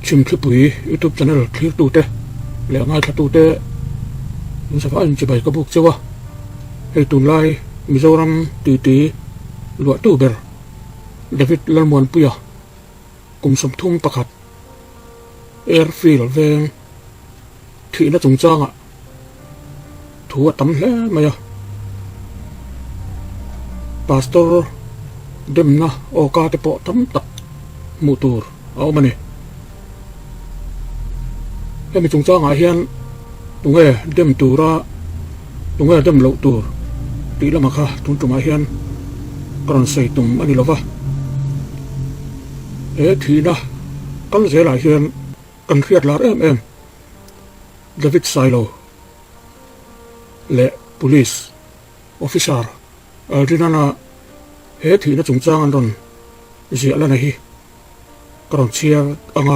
ชิมคลิปปุ๋ย YouTube channel คลิปตูเตะแล้วง่ายคลิปตูเตะมันสภาพอินจิบายกระบุกเจ้าวะให้ตุนไลมิโซรัมตีหลวดตู้เบอร์เดวิดลันมวนปุยกลุ่มสมทุ่มประคัดแอร์ฟิลเวงที่น่าจงจ้างอ่ะถัวตั้มแล้วไหมอ่ะปาสตอร์เดมนะโอกาสจะปอตั้มตักมูตูร์เอามาเนี่ยให้มีจงจ้างอาเฮียนตรงเดมตูระตรงเดมเหลาตูร์ตีละมาค่ะตุนตุมาเฮียนกรันใส่ตุ่มอันนี้หรอวะทีนะกันเสียหลายเฮียนกันเครียดลาเอ็มเดวิดไซโลและ police officer ที่นั่นนะทีนะจงจ้างอันนั้นเสียแล้วนะฮีกรันเชียอ่าง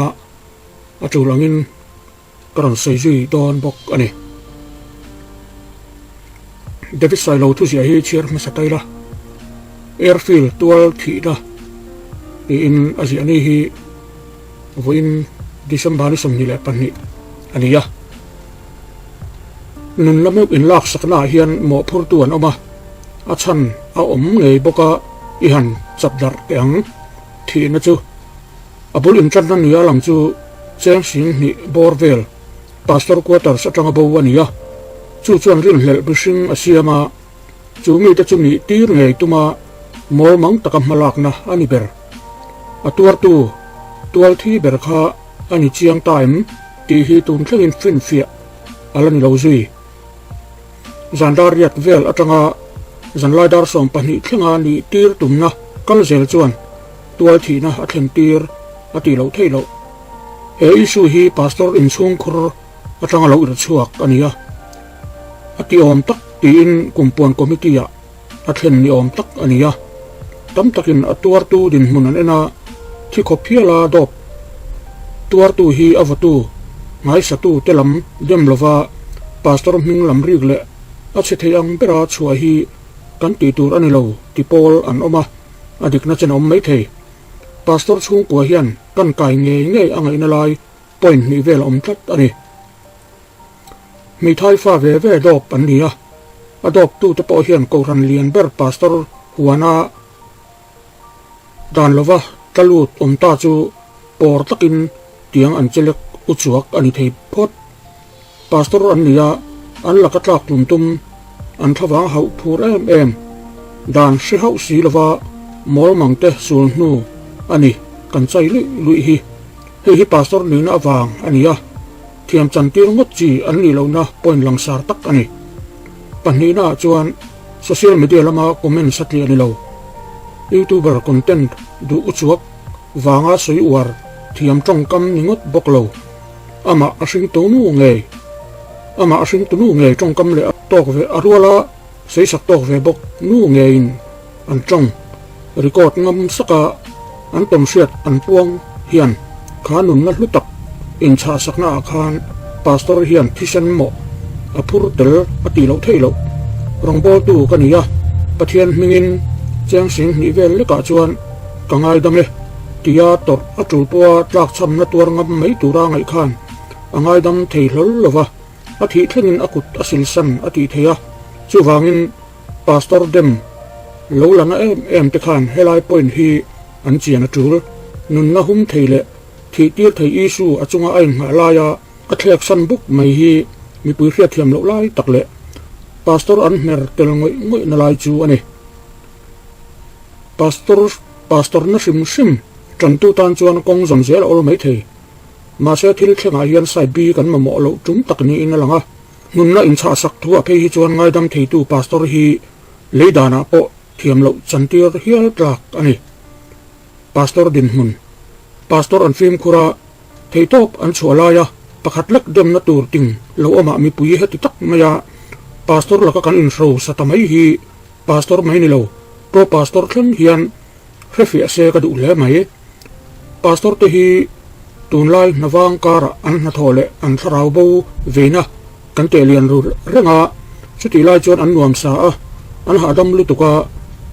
อาจูหลังอินกรันใส่จุยดอนบอกอันนี้เดวิดไซโลทุกเสียฮีเชียร์มาสักไกลละแอร์ฟิลตัวทีนะอินอาเซียนี่ฮีวินดิฉันบาริสมนี่แหละปันนี้อันนี้ยะนั่นละไม่อินลักสักหน้าเฮียนหมอพูดตัวออกมาอาชันเอาเงยบอกว่าอีหันจับดัดแกงทีนะจูอาบุลินจันนั่นนี่หลังจูเจ้าสิงนี่บอร์เวลพาสตอร์ควอเตอร์สักจังบัวนี่ยะจูชวนรินเหลบิชิงอาเซียมาจูมีแต่จูนี่ตีร์เงยตัวมาหมอมังตะกำมาลักนะอันนี้เบอร์ตัวที่เบอร์ข้าอันนี้เชียงไต้มตีฮีตุนเครื่องฟินเฟียอะไรนี่เราซุยจันดาริยัดเวลอัตงาจันไลดาร์สองปนิเครื่องอันนี้ตีร์ตุ่มนะกันเซลจวนตัวที่นะอัตเห็นตีร์อัติเราเที่ยวซูฮีพาสตอร์อินซุงครอัตงาเราอิดชัวอันนี้อัติอมตักตีอินกุมปวนคอมมิตี้อัตเห็นนี่อมตักอันนี้ตั้มตักินตัวดินมุนันเอ็นะที่ขบเพียลาดบตัวฮีอวตูไงสัตเตลัมเดมลวาพาสตอร์มิงลัมริกเลอาเชเทียงเปราชัวฮีกันตีตัวอันนี้เราที่พอลอันออกมาอดีตนักเจนอมไม่เทพาสตอร์ช่วงกัวเฮียนกันไก่เงยอังไงนลายปอยนี่เวลอมทัดอันนี้มีไทยฟ้าเวดบอันนี้อดบตู้ตะปอเฮียนกูรันเลียนเบอร์พาสตอร์หัวหน้าดานลวะตะลุดตาจูปอร์ตะกินเตียงอันเจเล็กอุจวกอันนี้เทพอดพาสตอร์อันนี้อันลักตากตุ่มอันทว่าเขาพูดเอ็มดานเสียเขาสีลวะมอลมังเตสูนนูอันนี้กันใจลุยฮีพาสตอร์นี่น่าวางอันนี้เทียมจันทีรงดจีอันนี้เรานะปอยหลังสารตักอันนี้ปันนี้นะจวนโซเชียลมีเดียละมาคอมเมนต์สักเลียนี่เรายูทูบเบอร์คอนเทนต์ดูอุจวกวางอาศัยวัวที่ยำจงกำนิงดบกเราอามาอาศิงตัวนู้เงยจงกำเลยตอกเวอรัวละเสียสักตอกเวบกนู้เงยอันจงรีคอร์ดงำสักอันต้นเสียดอันพวงเฮียนขาหนุนนัดลุตักอินชาสักนาอาคารพาสตอร์เฮียนที่เซนโมอพูดเตลอติเราเทลรองบอลตูกันนี่ปะเทียนมิงินเจียงสิงนิเวลเล็กจวนกังไงดำเลยที่ยาตอดอัจุปัวจากชำนัตัวงำไม่ตัวร่างไอ้ขันกังไงดำเทลลวะอาทิตย์เงินอกุตอสิลสันอาทิตย์เฮียจูวางินพาสตอร์เดมโลลังเอ็มตะขันเฮลัยปอยน์ฮีอันเจียนจูลนุนนะหุ่มเทเลที่ตีร์เทยิสูอจุงไอ้หมาลายาอัตเล็กซันบุกไม่ฮีมีปืนเทียเทียมโลไลตักเละพาสตอร์อันเมร์เตลงวยนลายจูอันนี้พาสตอร์นั่นซิมจันตูตันจวนกงจำเสียเราไม่เทมาเสียทิลเข่งอาเฮียนใส่บีกันมาหมอเราจุ่มตักนี้นั่นหลังนุนน่ะอินชาสักทัวเพย์จวนไงดำเทตูพาสตอร์ฮีเลยดานาโปเทียมเราจันทีร์เฮียลตรักอันนี้พาสตอร์ดินมุนพาสตอร์อันฟิล์มคุระเทตบอันชัวลายะประคัดเล็กเดิมนัดตูร์ติงเราเอามามีปุยเฮติตักมายาพาสตอร์ละกันอินโซสตาไม่ฮีพาสตอร์ไม่นี่เราโปรพาสตอร์เข่งเฮียนเรฟิอาเซกดูเล่ไหมพาสตอร์ที่ตูนไลนวางการอันนัทโอเลอันสราวบูเวนะกันเตลียนรูเรื่องสุดที่ไลจวนอันนวมสาอันหาดำลุตุกะ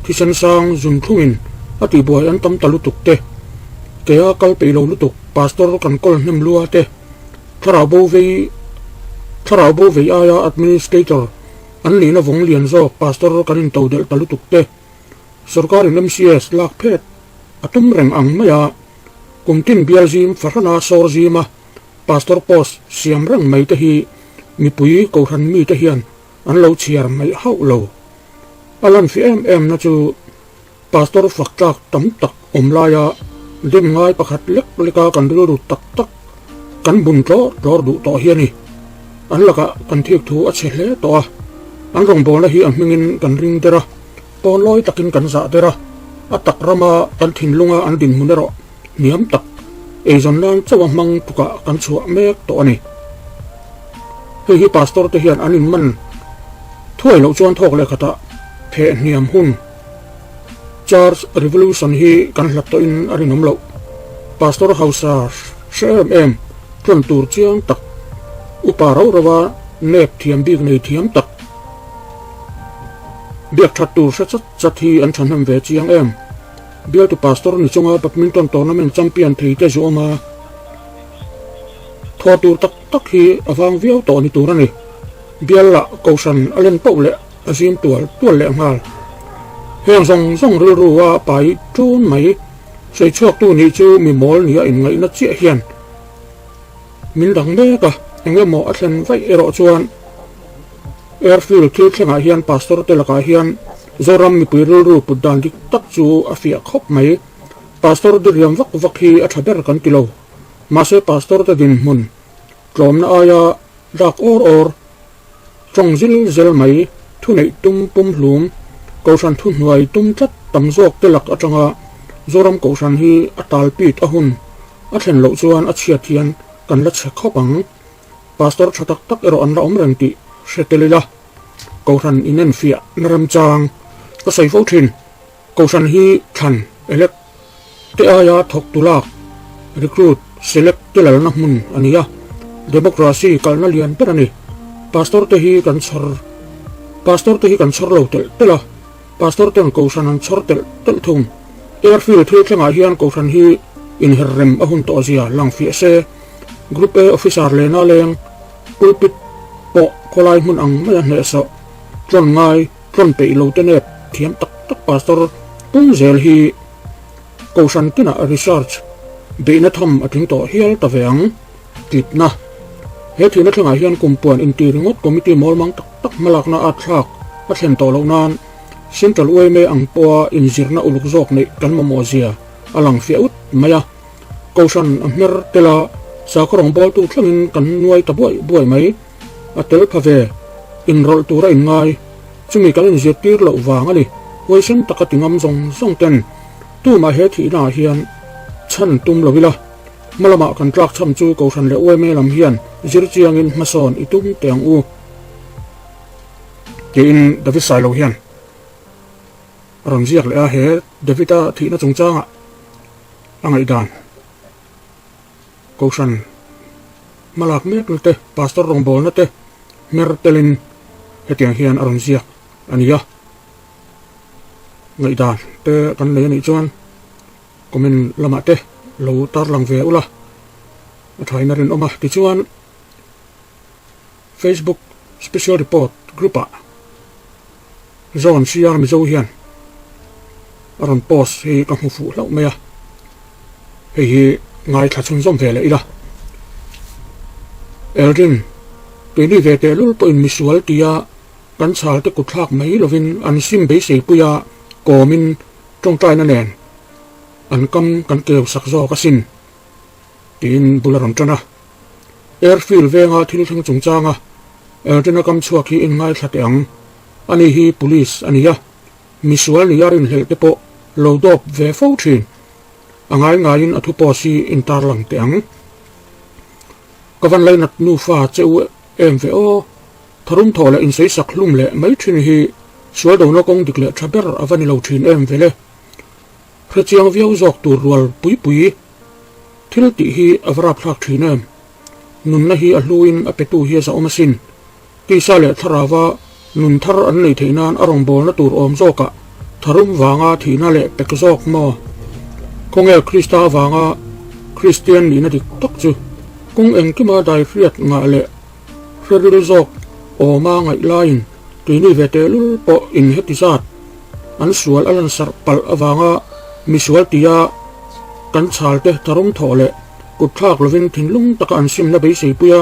ที่เซนซังจุนทุมินอติบวยอันตั้มตะลุตุกเต เ kaya kalpe lo lutuk pastor kan kol nem lua te tharau bo ve aya administrator an li na vong lian zo pastor kan in todel talutuk te sarkarin MCS lak phet atum reng ang maya kumtin bialzim farhana sorzima pastor post siam rang mai te hi mi pui ko han mi te hian an lo chiar mai hau lo alan fi em na chu pastor faktak tam tak omlaya dim ngai pakhat lek leka kan ru tak tak kan bun to dor du to hiani an laka kan thiek thu a chle to an rong bol na hi an mingin kan ring tera pon loi takin kan za tera atak rama kan thin lunga an din munero niam tak e zon nan chawa mang tuka kan chua mek to ani hi pastor te hian anin man thuai lo chuan thok le khata phe niam hun Charles Revolution hi kan hlat to in arinom lo pastor hausa em tron tur chiang tak uparo rawa nep thiam big nei thiam tak biak that tur sa chat hi an thanam ve chiang em bial tu pastor ni chunga badminton tournament champion thei te zoma tho tur tak tak hi awang viau to ni turani bial la kausan alen pole azim tual le ngal heng song ru wa pai tun mai sei chuak tu ni chu mi mol ni a in ngai na che hian min dang me ka enge mo athen vai ero chuan airfield thil thenga hian pastor te laka hian zoram mi pui ru pudan dik tak chu a fia khop mai pastor duriam vak hi a thaber kan kilo mase pastor te din mun tlom na aya dak or chong zel mai thu nei tum pum hlum kausan thu hnuai tum chat tam zok te lak atanga zoram kausan hi atal pit a hun a thlen lo chuan a chhiat hian kan la che khopang pastor thatak tak ero an la om reng ti shetelila kausan inen fia naram chang ko sei fo thin kausan hi than elek te aya thok tulak recruit select telal na mun ania democracy kalna lian perani pastor te hi kan chor lo tela pastor ten kausan an chor tel thung airfield thil thenga hian kausan hi in herrem ahun to zia lang fi se group A officer le na leng pulpit po kolai mun ang ma ne so tron ngai tron pe lo te net thiam tak pastor pung zel hi kausan tina research be na thom ating to hial ta veang kitna he thina thenga hian kumpuan in ti ringot committee mol mang tak malak na athak a thlen to lo nan central way me ang po injirna uluk zok ni kan mamozia alang fiut maya kausan amher tela sa korong bol tu thlangin kan nuai ta boy mai atel phave in rol tura in ngai chumi kalin zetir lo wang ali poison takatingam zong ten tu ma he thi na hian chan tum lovila malama kan trak cham chu kausan le way me lam hian zir chiang in mason itum teang u ke in david sailo hian rong ziak le a he davida thi na chung changa angai dan kausan malak mek te pastor rong bol na te mertelin hetiang hian aron ziak ania ngai dan te kan le ni chuan komen lama te lo tar lang ve ula athaina rin oma ti chuan Facebook special report grupa zone siar mi zo hian aron post hi ka mu fu lo maya hi ngai thla chung zom vele ila Eldrin tuni ve te lul po in misual tia kan chal te kuthak mai lovin an sim be sei puya komin tong tai na nen an kam kan keu sakzo ka sin tin bularam tana airfield venga thil thang chung changa Eldrin kam chuak hi in ngai thlateng ani hi police ania misual ni yarin hel te po lodop ve fo thin angai ngain athu po si intar lang teang kavan lai nat nu fa cheu MVO tharum thola in sei saklum le mai thin hi sual do no kong dikle thaber avani lo thin vele khrechiang viau zok tur rual pui thil ti hi avra phlak thin nun na hi a hluin a petu hi za omasin ti sa le tharawa nun thar an nei theinan arong bol na tur om zoka tharum wanga thina le pek zok mo kongel krista wanga Christian ni na dik tok chu kung eng ki ma dai riat nga le feril zok o ma ngai lain tuini vetelul po in hetisat an sual alan sar pal awanga misual tia kan chalte tarum thole kuthak lovin thinlung taka an sim na be sei puya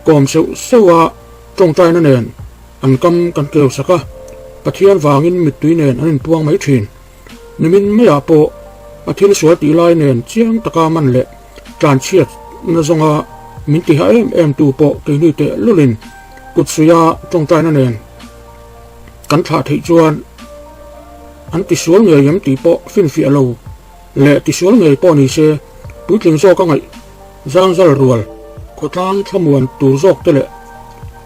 kom seu sewa tong trai na nen an kam kan keu saka pathian wangin mitui nen an puang mai thin nimin maya po athil sual ti lai nen chiang taka man le tran chiat na zonga min ti ha em tu po ke ni te lulin kutsuya tong trai na nen kan tha thei chuan an ti sual nge yam ti po fin fi alo le ti sual nge po ni se puitling zo ka ngai zang zal rual ko tang thamuan tur zok te le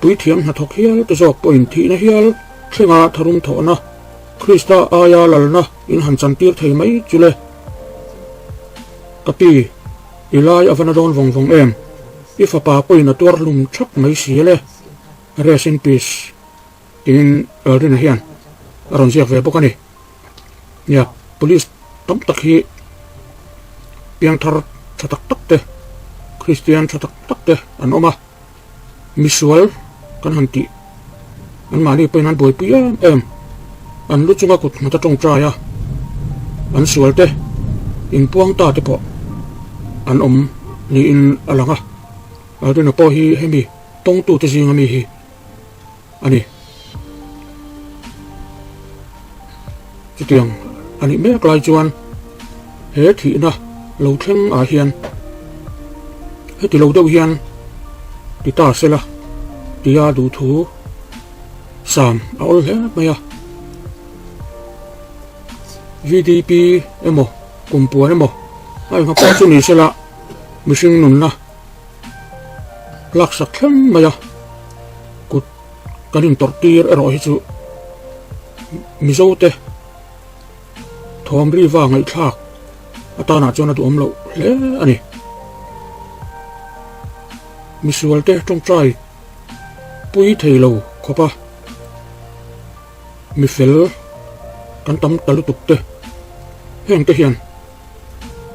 pui thiam na thok hial te zok po in thi na hial thinga tharum thona Krista aya lalna in han chan tir thei mai chule kapi ilai avanadon vong vong em ifa pa po in ator lum thak mai siele rest in peace in erin hian aron ziak ve bokani ya police tam tak hi piang thar thatak tak te Christian thatak tak te an oma misual kan hanti an mani pe nan boi puya em an lu chunga kut mata tong tra ya an sual te in puang ta te po an ni in alanga aduna po hi hemi tong tu te jinga mi hi ani chutiang ani me klai chuan he thi na lo thleng a hian he ti lo deuh hian ti ta sela tia du thu sam a ol he maya VDP emo kumpuan emo ai nga pa chu ni sela mishing nun na lak sak thleng maya kut kanin tortir ero hi chu mizote thom ri wa ngai thak atana chona tu omlo le ani misual te tong trai pui theilo khopa mi fel kan tam talu tukte heng te hian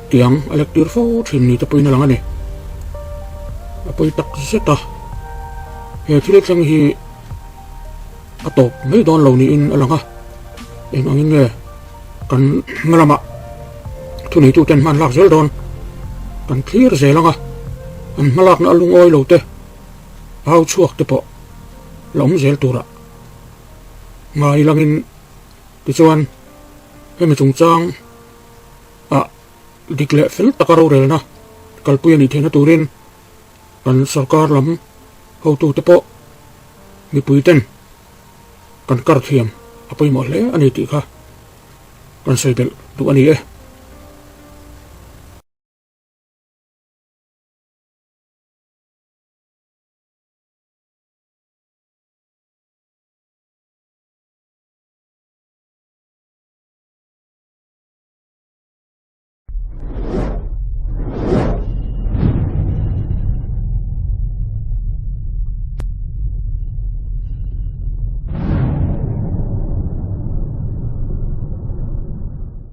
tiang electric fo thin ni te pui na lang ani apoi tak seta he thile thang hi atop mai don lo ni in alanga en angin nge kan ngalama thu ni tu ten man lak zel don kan clear zelanga an malak na lung oi lo te hau chuak te po lom zel tura ngai langin ti chuan hemi chung chang a dikle fel takaro rel na kalpui ani thena turin kan sarkar lam ho tu te po mi puiten kan kar thiam apoi mo le ani ti kha kan sei bel tu ani e